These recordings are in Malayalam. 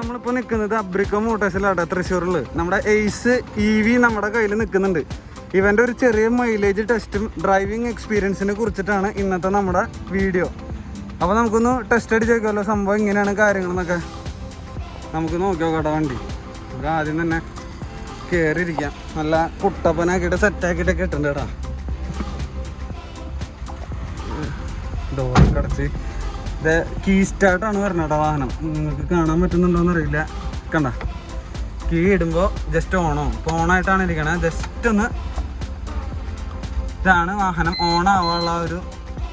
നമ്മളിപ്പോൾ നിൽക്കുന്നത് അബ്രിക്കോ മോട്ടോഴ്സിലാണ് തൃശ്ശൂരിൽ. നമ്മുടെ എയ്സ് EV നമ്മുടെ കയ്യിൽ നിൽക്കുന്നുണ്ട്. ഇവൻ്റെ ഒരു ചെറിയ മൈലേജ് ടെസ്റ്റും ഡ്രൈവിംഗ് എക്സ്പീരിയൻസിനെ കുറിച്ചിട്ടാണ് ഇന്നത്തെ നമ്മുടെ വീഡിയോ. അപ്പോൾ നമുക്കൊന്ന് ടെസ്റ്റ് അടിച്ച് നോക്കാമല്ലോ, സംഭവം ഇങ്ങനെയാണ് കാര്യങ്ങളെന്നൊക്കെ നമുക്ക് നോക്കി നോക്കട്ടെ. വണ്ടി നമുക്ക് ആദ്യം തന്നെ കയറിയിരിക്കാം. നല്ല കുട്ടപ്പനാക്കിയിട്ട് സെറ്റാക്കിയിട്ടൊക്കെ ഇട്ടുണ്ട് കേട്ടോ. ഡോറൊക്കെ അടച്ച് ഇത് കീ സ്റ്റാർട്ടാണ് വരുന്നത് കേട്ടോ വാഹനം. നിങ്ങൾക്ക് കാണാൻ പറ്റുന്നുണ്ടോയെന്ന് അറിയില്ല. കണ്ട കീ ഇടുമ്പോൾ ജസ്റ്റ് ഓണാവും. ഇപ്പോൾ ഓണായിട്ടാണ് ഇരിക്കണത്. ജസ്റ്റ് ഒന്ന് ഇതാണ് വാഹനം ഓണാവാനുള്ള ഒരു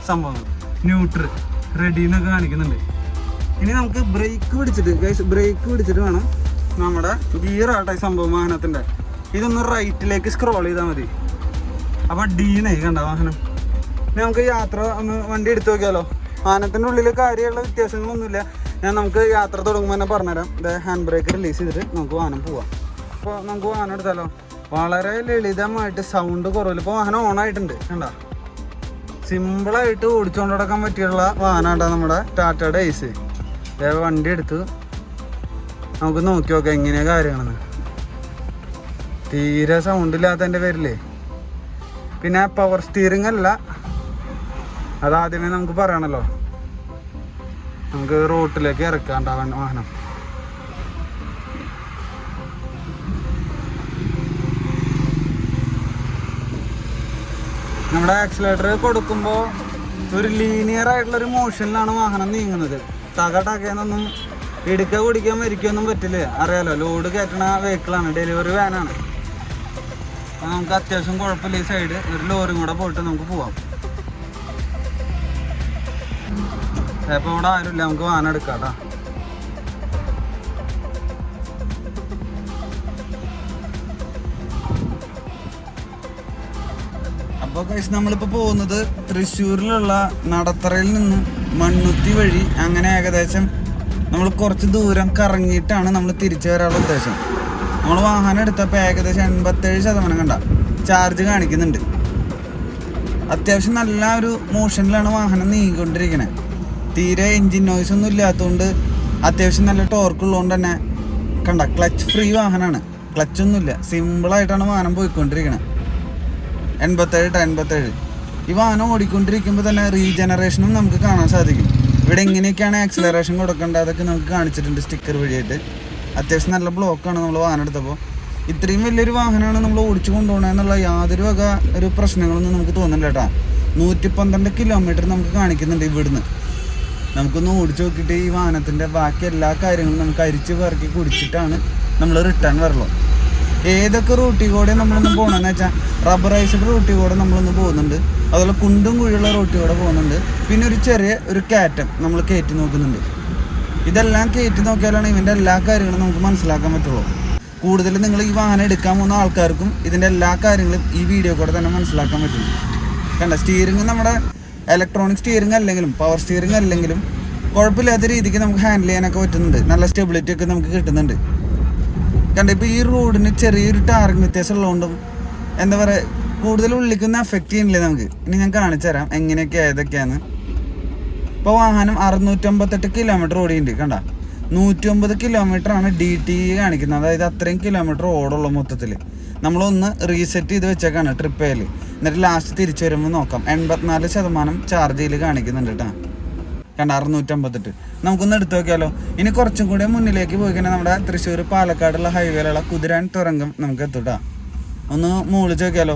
സംഭവം. ന്യൂട്രൽ റെഡി എന്നൊക്കെ കാണിക്കുന്നുണ്ട്. ഇനി നമുക്ക് ബ്രേക്ക് പിടിച്ചിട്ട് വേണം നമ്മുടെ ഗിയറാട്ടെ സംഭവം വാഹനത്തിൻ്റെ. ഇതൊന്ന് റൈറ്റിലേക്ക് സ്ക്രോൾ ചെയ്താൽ മതി. അപ്പോൾ ഡീനായി കണ്ട വാഹനം. ഇനി നമുക്ക് യാത്ര ഒന്ന് വണ്ടി എടുത്തു നോക്കിയാലോ. വാഹനത്തിൻ്റെ ഉള്ളിൽ കാര്യമുള്ള വ്യത്യാസങ്ങളൊന്നുമില്ല. നമുക്ക് യാത്ര തുടങ്ങുമ്പോൾ തന്നെ പറഞ്ഞുതരാം. ഇത് ഹാൻഡ് ബ്രേക്ക് റിലീസ് ചെയ്തിട്ട് നമുക്ക് വാഹനം പോവാം. അപ്പോൾ നമുക്ക് വാഹനം എടുത്താലോ. വളരെ ലളിതമായിട്ട് സൗണ്ട് കുറവില്ല. ഇപ്പോൾ വാഹനം ഓണായിട്ടുണ്ട് കണ്ട. സിമ്പിളായിട്ട് ഓടിച്ചുകൊണ്ട് നടക്കാൻ പറ്റിയുള്ള വാഹനമാണ് നമ്മുടെ ടാറ്റയുടെ എയ്സ്. വണ്ടി എടുത്ത് നമുക്ക് നോക്കി നോക്കാം എങ്ങനെയാണ് കാര്യമാണെന്ന്. തീരെ സൗണ്ട് ഇല്ലാത്തതിൻ്റെ പേരില്ലേ. പിന്നെ പവർ സ്റ്റിയറിംഗ് അല്ല, അതാദ്യമേ നമുക്ക് പറയണല്ലോ. നമുക്ക് റോട്ടിലേക്ക് ഇറക്കാണ്ടാവാൻ വാഹനം. നമ്മുടെ ആക്സിലേറ്റർ കൊടുക്കുമ്പോൾ ഒരു ലീനിയർ ആയിട്ടുള്ളൊരു മോഷനിലാണ് വാഹനം നീങ്ങുന്നത്. ടകേന്നൊന്നും ഇടുക്ക കുടിക്കാൻ മരിക്കൊന്നും പറ്റില്ല. അറിയാലോ, ലോഡ് കയറ്റണ വെഹിക്കിളാണ്, ഡെലിവറി വാനാണ്. അപ്പോൾ നമുക്ക് അത്യാവശ്യം കുഴപ്പമില്ല. ഈ സൈഡ് ഒരു ലോറിയും കൂടെ പോയിട്ട് നമുക്ക് പോവാം. അപ്പോൾ ഇവിടെ ആരുമില്ല, നമുക്ക് വാഹനം എടുക്കാം കേട്ടോ. അപ്പോൾ ഗൈസ് നമ്മളിപ്പോൾ പോകുന്നത് തൃശ്ശൂരിലുള്ള നടത്തറയിൽ നിന്ന് മണ്ണുത്തി വഴി അങ്ങനെ ഏകദേശം നമ്മൾ കുറച്ച് ദൂരം കറങ്ങിയിട്ടാണ് നമ്മൾ തിരിച്ചു വരാനുള്ള ഉദ്ദേശം. നമ്മൾ വാഹനം എടുത്തപ്പോൾ ഏകദേശം 87% കണ്ട ചാർജ് കാണിക്കുന്നുണ്ട്. അത്യാവശ്യം നല്ല ഒരു മോഷനിലാണ് വാഹനം നീങ്ങിക്കൊണ്ടിരിക്കണേ. തീരെ എൻജിൻ നോയ്സ് ഒന്നും ഇല്ലാത്തതുകൊണ്ട് അത്യാവശ്യം നല്ല ടോർക്ക് ഉള്ളതുകൊണ്ട് തന്നെ കണ്ട ക്ലച്ച് ഫ്രീ വാഹനമാണ്. ക്ലച്ചൊന്നുമില്ല, സിമ്പിളായിട്ടാണ് വാഹനം പോയിക്കൊണ്ടിരിക്കണത്. 87. ഈ വാഹനം ഓടിക്കൊണ്ടിരിക്കുമ്പോൾ തന്നെ റീജനറേഷനും നമുക്ക് കാണാൻ സാധിക്കും. ഇവിടെ എങ്ങനെയൊക്കെയാണ് ആക്സിലറേഷൻ കൊടുക്കേണ്ടത് അതൊക്കെ നമുക്ക് കാണിച്ചിട്ടുണ്ട് സ്റ്റിക്കർ വഴിയായിട്ട്. അത്യാവശ്യം നല്ല ബ്ലോക്കാണ് നമ്മൾ വാഹനം എടുത്തപ്പോൾ. ഇത്രയും വലിയൊരു വാഹനമാണ് നമ്മൾ ഓടിച്ചു കൊണ്ടുപോകണമെന്നുള്ള യാതൊരു വക ഒരു പ്രശ്നങ്ങളൊന്നും നമുക്ക് തോന്നുന്നില്ല കേട്ടോ. 112 കിലോമീറ്റർ നമുക്ക് കാണിക്കുന്നുണ്ട് ഇവിടുന്ന്. നമുക്കൊന്ന് ഓടിച്ചു നോക്കിയിട്ട് ഈ വാഹനത്തിൻ്റെ ബാക്കി എല്ലാ കാര്യങ്ങളും നമുക്ക് അരിച്ച് പറക്കി കുടിച്ചിട്ടാണ് നമ്മൾ റിട്ടേൺ വരുള്ളൂ. ഏതൊക്കെ റൂട്ടിൽ കൂടെ നമ്മളൊന്ന് പോകണമെന്ന് വെച്ചാൽ റബ്ബറൈസ്ഡ് റൂട്ടിൽ കൂടെ നമ്മളൊന്ന് പോകുന്നുണ്ട്. അതുപോലെ കുണ്ടും കുഴിയുള്ള റൂട്ടിൽ കൂടെ പോകുന്നുണ്ട്. പിന്നെ ഒരു ചെറിയ ഒരു കയറ്റം നമ്മൾ കയറ്റി നോക്കുന്നുണ്ട്. ഇതെല്ലാം കയറ്റി നോക്കിയാലാണ് ഇതിൻ്റെ എല്ലാ കാര്യങ്ങളും നമുക്ക് മനസ്സിലാക്കാൻ പറ്റുള്ളൂ. കൂടുതൽ നിങ്ങൾ ഈ വാഹനം എടുക്കാൻ പോകുന്ന ആൾക്കാർക്കും ഇതിൻ്റെ എല്ലാ കാര്യങ്ങളും ഈ വീഡിയോ കൂടെ തന്നെ മനസ്സിലാക്കാൻ പറ്റും. കണ്ട സ്റ്റിയറിംഗ് നമ്മുടെ ഇലക്ട്രോണിക് സ്റ്റിയറിംഗ് അല്ലെങ്കിലും പവർ സ്റ്റിയറിംഗ് അല്ലെങ്കിലും കുഴപ്പമില്ലാത്ത രീതിക്ക് നമുക്ക് ഹാൻഡിൽ ചെയ്യാനൊക്കെ പറ്റുന്നുണ്ട്. നല്ല സ്റ്റെബിലിറ്റി ഒക്കെ നമുക്ക് കിട്ടുന്നുണ്ട്. കണ്ട ഇപ്പോൾ ഈ റോഡിന് ചെറിയൊരു ടാറിങ് വ്യത്യാസം ഉള്ളതുകൊണ്ടും എന്താ പറയുക കൂടുതൽ ഉള്ളിക്കൊന്നും എഫക്റ്റ് ചെയ്യുന്നില്ല നമുക്ക്. ഇനി ഞാൻ കാണിച്ചു തരാം എങ്ങനെയൊക്കെയാണ് ഏതൊക്കെയാണ്. ഇപ്പോൾ വാഹനം 658 കിലോമീറ്റർ ഓടിയുണ്ട് കണ്ട. 109 കിലോമീറ്ററാണ് DTE കാണിക്കുന്നത്. അതായത് അത്രയും കിലോമീറ്റർ ഓടുള്ളൂ മൊത്തത്തിൽ. നമ്മളൊന്ന് റീസെറ്റ് ചെയ്ത് വെച്ചേക്കാണ് ട്രിപ്പേൽ. എന്നിട്ട് ലാസ്റ്റ് തിരിച്ചു വരുമ്പോൾ നോക്കാം. 84% ചാർജിൽ കാണിക്കുന്നുണ്ട് കേട്ടോ. കണ്ട 658. നമുക്കൊന്ന് എടുത്തു നോക്കിയാലോ. ഇനി കുറച്ചും കൂടി മുന്നിലേക്ക് പോയി കഴിഞ്ഞാൽ നമ്മുടെ തൃശ്ശൂർ പാലക്കാടുള്ള ഹൈവേയിലുള്ള കുതിരാൻ തുരങ്കം നമുക്ക് എത്തൂട്ടാ. ഒന്ന് മുകളിച്ച് നോക്കിയാലോ.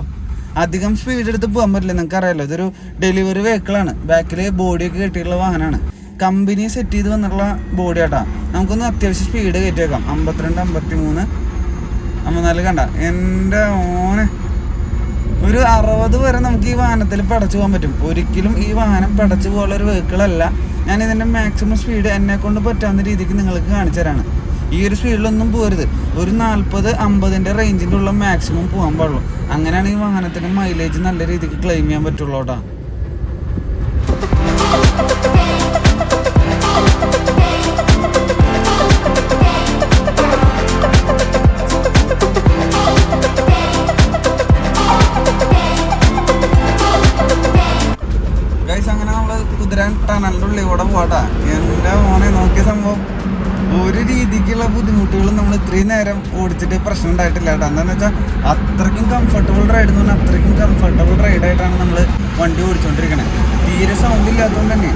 അധികം സ്പീഡ് എടുത്ത് പോകാൻ പറ്റില്ല, നിങ്ങൾക്ക് അറിയാലോ. ഇതൊരു ഡെലിവറി വെഹിക്കിളാണ്. ബാക്കിൽ ബോഡിയൊക്കെ കെട്ടിയിട്ടുള്ള വാഹനമാണ്. കമ്പനി സെറ്റ് ചെയ്ത് വന്നിട്ടുള്ള ബോഡി ആട്ടാ. നമുക്കൊന്ന് അത്യാവശ്യം സ്പീഡ് കയറ്റി വെക്കാം. 52, 53, 54 കണ്ട. എൻ്റെ ഓനെ ഒരു 60 വരെ നമുക്ക് ഈ വാഹനത്തിൽ പടച്ചു പോകാൻ പറ്റും. ഒരിക്കലും ഈ വാഹനം പടച്ചു പോകാനുള്ള ഒരു വെഹിക്കിളല്ല. ഞാൻ ഇതിൻ്റെ മാക്സിമം സ്പീഡ് എന്നെ കൊണ്ട് പറ്റാവുന്ന രീതിക്ക് നിങ്ങൾക്ക് കാണിച്ചു തരാണ്. ഈ ഒരു സ്പീഡിലൊന്നും പോരുത്. ഒരു 40-50 റേഞ്ചിൻ്റെ ഉള്ള മാക്സിമം പോകാൻ പാടുള്ളൂ. അങ്ങനെയാണ് ഈ വാഹനത്തിൻ്റെ മൈലേജ് നല്ല രീതിക്ക് ക്ലെയിം ചെയ്യാൻ പറ്റുള്ളൂ കേട്ടോ. ഗൈസ് അങ്ങനെ നമ്മൾ കുതിരാൻ ടണലിൻ്റെ ഉള്ളിൽ കൂടെ പോട്ടാ. എൻ്റെ മോനെ നോക്കിയ സംഭവം ഒരു രീതിക്കുള്ള ബുദ്ധിമുട്ടുകളും നമ്മൾ ഇത്രയും നേരം ഓടിച്ചിട്ട് പ്രശ്നം ഉണ്ടായിട്ടില്ല കേട്ടോ. എന്താണെന്ന് വെച്ചാൽ അത്രയ്ക്കും കംഫർട്ടബിൾ റൈഡ് എന്ന് പറഞ്ഞാൽ അത്രയ്ക്കും കംഫർട്ടബിൾ റൈഡായിട്ടാണ് നമ്മൾ വണ്ടി ഓടിച്ചുകൊണ്ടിരിക്കണത്. തീരെ സൗണ്ട് ഇല്ലാത്തതുകൊണ്ട് തന്നെ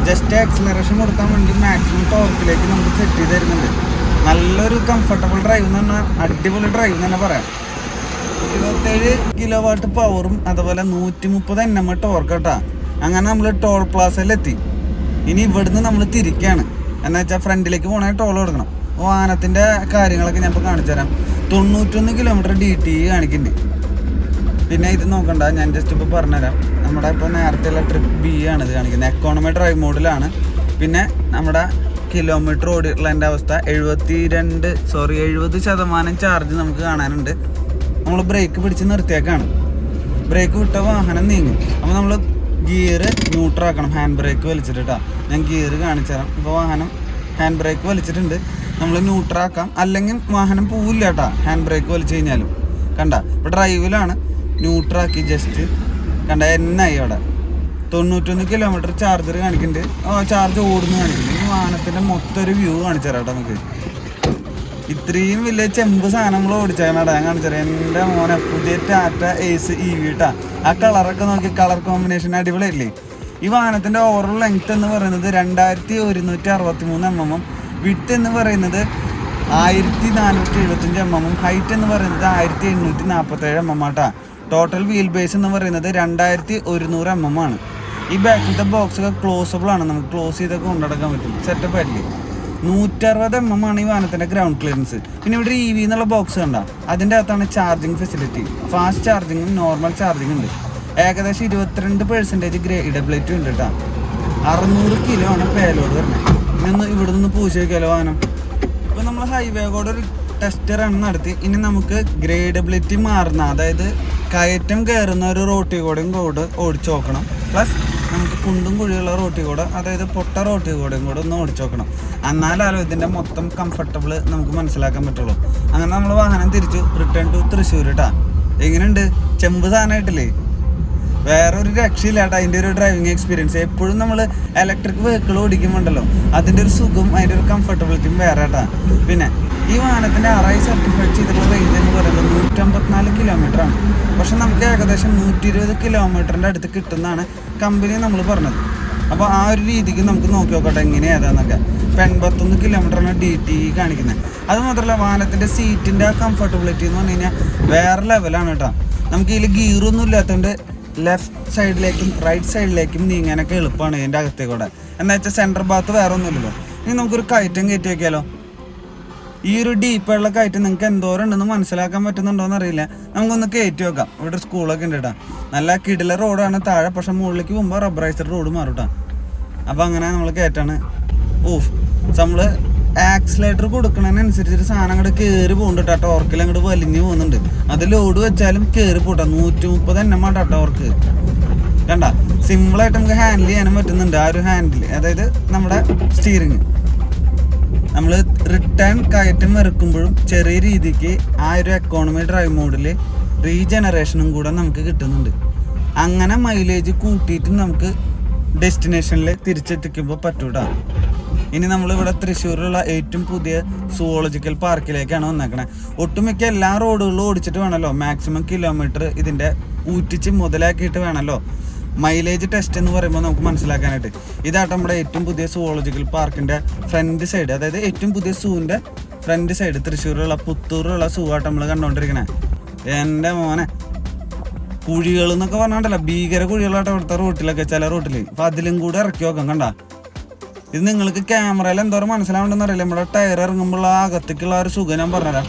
ജസ്റ്റ് ആക്സിലറേഷൻ കൊടുക്കാൻ വേണ്ടി മാക്സിമം ടോർക്കിലേക്ക് നമുക്ക് സെറ്റ് ചെയ്ത് തരുന്നുണ്ട്. നല്ലൊരു കംഫർട്ടബിൾ ഡ്രൈവ് എന്ന് പറഞ്ഞാൽ അടിപൊളി ഡ്രൈവ് എന്ന് തന്നെ പറയാം. 27 കിലോവാട്ട് പവറും അതുപോലെ 130 Nm ടോർക്ക് കേട്ടോ. അങ്ങനെ നമ്മൾ ടോൾ പ്ലാസയിലെത്തി. ഇനി ഇവിടുന്ന് നമ്മൾ തിരിക്കുകയാണ്. എന്ന് വെച്ചാൽ ഫ്രണ്ടിലേക്ക് പോകണമെങ്കിൽ ടോൾ കൊടുക്കണം. വാഹനത്തിൻ്റെ കാര്യങ്ങളൊക്കെ ഞാൻ ഇപ്പോൾ കാണിച്ചു തരാം. 91 കിലോമീറ്റർ DTE കാണിക്കുന്നുണ്ട്. പിന്നെ ഇത് നോക്കണ്ട, ഞാൻ ജസ്റ്റ് ഇപ്പോൾ പറഞ്ഞുതരാം. നമ്മുടെ ഇപ്പോൾ നേരത്തെയുള്ള ട്രിപ്പ് B ആണ് ഇത് കാണിക്കുന്നത്. എക്കോണമി ഡ്രൈവ് മോഡിലാണ്. പിന്നെ നമ്മുടെ കിലോമീറ്റർ ഓടിയുള്ളതിൻ്റെ അവസ്ഥ 70% ചാർജ് നമുക്ക് കാണാനുണ്ട്. നമ്മൾ ബ്രേക്ക് പിടിച്ച് നിർത്തിയേക്കാണ്. ബ്രേക്ക് വിട്ട വാഹനം നീങ്ങും. അപ്പോൾ നമ്മൾ ഗിയർ ന്യൂട്രാക്കണം, ഹാൻഡ് ബ്രേക്ക് വലിച്ചിട്ടാ. ഞാൻ ഗിയർ കാണിച്ചു തരാം. ഇപ്പോൾ വാഹനം ഹാൻഡ് ബ്രേക്ക് വലിച്ചിട്ടുണ്ട്. നമ്മൾ ന്യൂട്രാക്കാം, അല്ലെങ്കിൽ വാഹനം പോവില്ല കേട്ടോ ഹാൻഡ് ബ്രേക്ക് വലിച്ചു കഴിഞ്ഞാലും. കണ്ട ഇപ്പോൾ ഡ്രൈവിലാണ്, ന്യൂട്രാക്കി ജസ്റ്റ് കണ്ട എന്നായി അവിടെ. 91 കിലോമീറ്റർ ചാർജർ കാണിക്കുന്നുണ്ട്. ചാർജ് ഓടുന്നു കാണിക്കുന്നുണ്ട്. ഈ വാഹനത്തിൻ്റെ മൊത്തം ഒരു വ്യൂ കാണിച്ചു തരാം കേട്ടോ നമുക്ക്. ഇത്രയും വലിയ ചെമ്പ് സാധനങ്ങൾ ഓടിച്ചാൽ ഞാൻ കാണിച്ചു തരാം. എൻ്റെ മോനെ പുതിയ ടാറ്റ ഏസ് EV കേട്ടാ. ആ കളറൊക്കെ നോക്കി, കളർ കോമ്പിനേഷൻ അടിപൊളിയല്ലേ. ഈ വാഹനത്തിൻ്റെ ഓവറോൾ ലെങ്ത് എന്ന് പറയുന്നത് 2163 mm, വിഡ്ത്ത് എന്ന് പറയുന്നത് 1475 mm, ഹൈറ്റ് എന്ന് പറയുന്നത് 1847 mm ആട്ടാ. ടോട്ടൽ വീൽ ബേസ് എന്ന് പറയുന്നത് 2100 mm ആണ്. ഈ ബാക്കിലത്തെ ബോക്സൊക്കെ ക്ലോസബിൾ ആണ്, നമുക്ക് ക്ലോസ് ചെയ്തൊക്കെ കൊണ്ടുനടക്കാൻ പറ്റും. സെറ്റപ്പ് ആയിട്ടില്ലേ. 160 mm ആണ് ഈ വാഹനത്തിൻ്റെ ഗ്രൗണ്ട് ക്ലിയറൻസ്. പിന്നെ ഇവിടെ EV എന്നുള്ള ബോക്സ് കണ്ട, അതിൻ്റെ അകത്താണ് ചാർജിങ് ഫെസിലിറ്റി. ഫാസ്റ്റ് ചാർജിങ്ങും നോർമൽ ചാർജിങ്ങും ഉണ്ട്. ഏകദേശം 22% ഗ്രേഡബിലിറ്റി ഉണ്ട് കേട്ടോ. 600 കിലോ ആണ് പേലോഡ് വരുന്നത്. ഇനി ഇവിടെ നിന്ന് പൂശി വയ്ക്കാലോ വാഹനം. ഇപ്പോൾ നമ്മൾ ഹൈവേ കൂടെ ഒരു ടെസ്റ്റ് റൺ നടത്തി. ഇനി നമുക്ക് ഗ്രേഡബിലിറ്റി മാറുന്ന, അതായത് കയറ്റം കയറുന്ന ഒരു റോട്ടിൽ കൂടെയും ഓടിച്ചു നോക്കണം. പ്ലസ് നമുക്ക് കുണ്ടും കുഴിയുള്ള റോട്ടിൽ കൂടെ, അതായത് പൊട്ട റോട്ടിൽ കൂടെയും കൂടെ ഒന്ന് ഓടിച്ചു നോക്കണം. എന്നാലാലോ ഇതിൻ്റെ മൊത്തം കംഫർട്ടബിൾ നമുക്ക് മനസ്സിലാക്കാൻ പറ്റുള്ളൂ. അങ്ങനെ നമ്മൾ വാഹനം തിരിച്ചു റിട്ടേൺ ടു തൃശ്ശൂർ കേട്ടാ. എങ്ങനെയുണ്ട്? ചെമ്പ് സാധനമായിട്ടില്ലേ? വേറെ ഒരു രക്ഷയില്ല കേട്ടോ അതിൻ്റെ ഒരു ഡ്രൈവിംഗ് എക്സ്പീരിയൻസ്. എപ്പോഴും നമ്മൾ ഇലക്ട്രിക് വെഹിക്കിൾ ഓടിക്കുമ്പോണ്ടല്ലോ അതിൻ്റെ ഒരു സുഖം, അതിൻ്റെ ഒരു കംഫർട്ടബിലിറ്റിയും വേറെ കേട്ടാ. പിന്നെ ഈ വാഹനത്തിൻ്റെ RI സർട്ടിഫൈഡ് ചെയ്തിട്ടുള്ള റേഞ്ച് എന്ന് പറയുന്നത് 154 കിലോമീറ്ററാണ്. പക്ഷെ നമുക്ക് ഏകദേശം 120 കിലോമീറ്ററിൻ്റെ അടുത്ത് കിട്ടുന്നതാണ് കമ്പനി നമ്മൾ പറഞ്ഞത്. അപ്പോൾ ആ ഒരു രീതിക്ക് നമുക്ക് നോക്കി നോക്കട്ടെ എങ്ങനെയാണെന്നൊക്കെ. 81 കിലോമീറ്ററാണ് DTE കാണിക്കുന്നത്. അതുമാത്രമല്ല വാഹനത്തിൻ്റെ സീറ്റിൻ്റെ ആ കംഫർട്ടബിലിറ്റി എന്ന് പറഞ്ഞു കഴിഞ്ഞാൽ വേറെ ലെവലാണ് കേട്ടോ. നമുക്ക് ഇതിൽ ഗിയറൊന്നും ഇല്ലാത്തതുകൊണ്ട് ലെഫ്റ്റ് സൈഡിലേക്കും റൈറ്റ് സൈഡിലേക്കും നീങ്ങാനൊക്കെ എളുപ്പമാണ് ഇതിൻ്റെ അകത്തേക്കൂടെ. എന്താ വെച്ചാൽ സെൻറ്റർ ഭാഗത്ത് വേറെ ഒന്നുമില്ലല്ലോ. ഇനി നമുക്കൊരു കയറ്റം കയറ്റി വയ്ക്കാമല്ലോ. ഈ ഒരു ഡീപ്പായുള്ള കയറ്റം നിങ്ങൾക്ക് എന്തോരം ഉണ്ടെന്ന് മനസ്സിലാക്കാൻ പറ്റുന്നുണ്ടോയെന്ന് അറിയില്ല. നമുക്കൊന്ന് കയറ്റി വെക്കാം. ഇവിടെ സ്കൂളൊക്കെ ഉണ്ട് കേട്ടോ. നല്ല കിടില റോഡാണ് താഴെ, പക്ഷെ മുകളിലേക്ക് പോകുമ്പോൾ റബ്ബറൈസ്ഡ് റോഡ് മാറും കേട്ടോ. അപ്പോൾ അങ്ങനെ നമ്മൾ കയറ്റാണ്. നമ്മൾ ആക്സിലേറ്റർ കൊടുക്കുന്നതിനനുസരിച്ചൊരു സാധനം അങ്ങോട്ട് കയറി പോകുന്നുണ്ട് കേട്ടോ. ടോർക്കിൽ അങ്ങോട്ട് വലിഞ്ഞ് പോകുന്നുണ്ട്. അത് ലോഡ് വെച്ചാലും കയറി പോട്ടാ. 130 Nm ആട്ടോ ടോർക്ക്. കണ്ട സിമ്പിളായിട്ട് നമുക്ക് ഹാൻഡിൽ ചെയ്യാനും പറ്റുന്നുണ്ട്. ആ ഒരു ഹാൻഡിൽ, അതായത് നമ്മുടെ സ്റ്റിയറിങ്. നമ്മൾ റിട്ടേൺ കയറ്റം ഇറക്കുമ്പോഴും ചെറിയ രീതിക്ക് ആ ഒരു എക്കോണമി ഡ്രൈവ് മോഡിൽ റീജനറേഷനും കൂടെ നമുക്ക് കിട്ടുന്നുണ്ട്. അങ്ങനെ മൈലേജ് കൂട്ടിയിട്ട് നമുക്ക് ഡെസ്റ്റിനേഷനിൽ തിരിച്ചെത്തിക്കുമ്പോൾ പറ്റൂട്ടാ. ഇനി നമ്മളിവിടെ തൃശ്ശൂരിലുള്ള ഏറ്റവും പുതിയ സുവോളജിക്കൽ പാർക്കിലേക്കാണ് വന്നേക്കണേ. ഒട്ടുമിക്ക എല്ലാ റോഡുകളിലും ഓടിച്ചിട്ട് വേണമല്ലോ മാക്സിമം കിലോമീറ്റർ ഇതിൻ്റെ ഊറ്റിച്ച് മുതലാക്കിയിട്ട് വേണമല്ലോ മൈലേജ് ടെസ്റ്റ് എന്ന് പറയുമ്പോൾ നമുക്ക് മനസ്സിലാക്കാനായിട്ട്. ഇതായിട്ട് നമ്മുടെ ഏറ്റവും പുതിയ സുവോളജിക്കൽ പാർക്കിൻ്റെ ഫ്രണ്ട് സൈഡ്, അതായത് ഏറ്റവും പുതിയ സൂവിൻ്റെ ഫ്രണ്ട് സൈഡ്, തൃശ്ശൂരിലുള്ള പുത്തൂരിലുള്ള സൂ ആയിട്ട് നമ്മൾ കണ്ടുകൊണ്ടിരിക്കണേ. എൻ്റെ മോനെ, കുഴികൾ എന്നൊക്കെ പറഞ്ഞാണ്ടല്ലോ ഭീകര കുഴികളായിട്ട് അവിടുത്തെ റോട്ടിലൊക്കെ, ചില റോട്ടിൽ. അപ്പോൾ അതിലും കൂടെ ഇറക്കി നോക്കാം. കണ്ട ഇത് നിങ്ങൾക്ക് ക്യാമറയിൽ എന്തോരം മനസ്സിലാവുണ്ടെന്ന് അറിയില്ല. നമ്മുടെ ടയർ ഇറങ്ങുമ്പോൾ ആ അകത്തേക്കുള്ള ഒരു സുഖം ഞാൻ പറഞ്ഞുതരാം.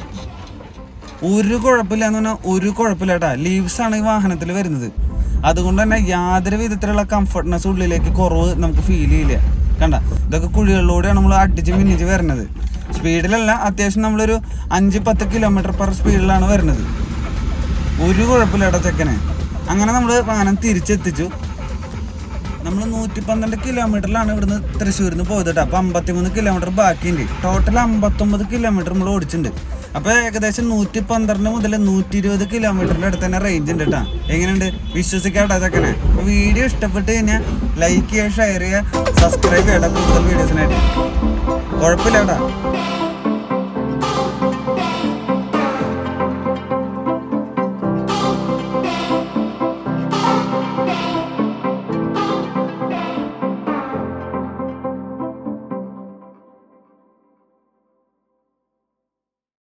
ഒരു കുഴപ്പമില്ല എന്ന് പറഞ്ഞാൽ ഒരു കുഴപ്പമില്ല കേട്ടാ. ലീവ്സാണ് ഈ വാഹനത്തിൽ വരുന്നത്. അതുകൊണ്ട് തന്നെ യാതൊരു വിധത്തിലുള്ള കംഫർട്ട്നെസ് ഉള്ളിലേക്ക് കുറവ് നമുക്ക് ഫീൽ ചെയ്യില്ല. കണ്ട ഇതൊക്കെ കുഴികളിലൂടെയാണ് നമ്മൾ അടിച്ച് മിന്നിച്ച് വരുന്നത്. സ്പീഡിലല്ല, അത്യാവശ്യം നമ്മളൊരു 5-10 km/h സ്പീഡിലാണ് വരുന്നത്. ഒരു കുഴപ്പമില്ല കേട്ടോ ചെക്കനെ. അങ്ങനെ നമ്മൾ വാഹനം തിരിച്ചെത്തിച്ചു. നമ്മൾ 112 കിലോമീറ്ററിലാണ് ഇവിടുന്ന് തൃശ്ശൂരിൽ നിന്ന് പോയത് കേട്ടോ. അപ്പോൾ 53 കിലോമീറ്റർ ബാക്കിയുണ്ട്. ടോട്ടൽ 59 കിലോമീറ്റർ നമ്മൾ ഓടിച്ചിട്ടുണ്ട്. അപ്പോൾ ഏകദേശം 112 മുതൽ 120 കിലോമീറ്ററിൻ്റെ അടുത്ത് തന്നെ റേഞ്ച് ഉണ്ട് കേട്ടോ. എങ്ങനെയുണ്ട്? വിശ്വസിക്കാട്ടോ ചെക്കനെ. അപ്പോൾ വീഡിയോ ഇഷ്ടപ്പെട്ട് കഴിഞ്ഞാൽ ലൈക്ക് ചെയ്യുക, ഷെയർ ചെയ്യുക, സബ്സ്ക്രൈബ് ചെയ്യുക കൂടുതൽ വീഡിയോസിനായിട്ട്. കുഴപ്പമില്ല ഏട്ടാ,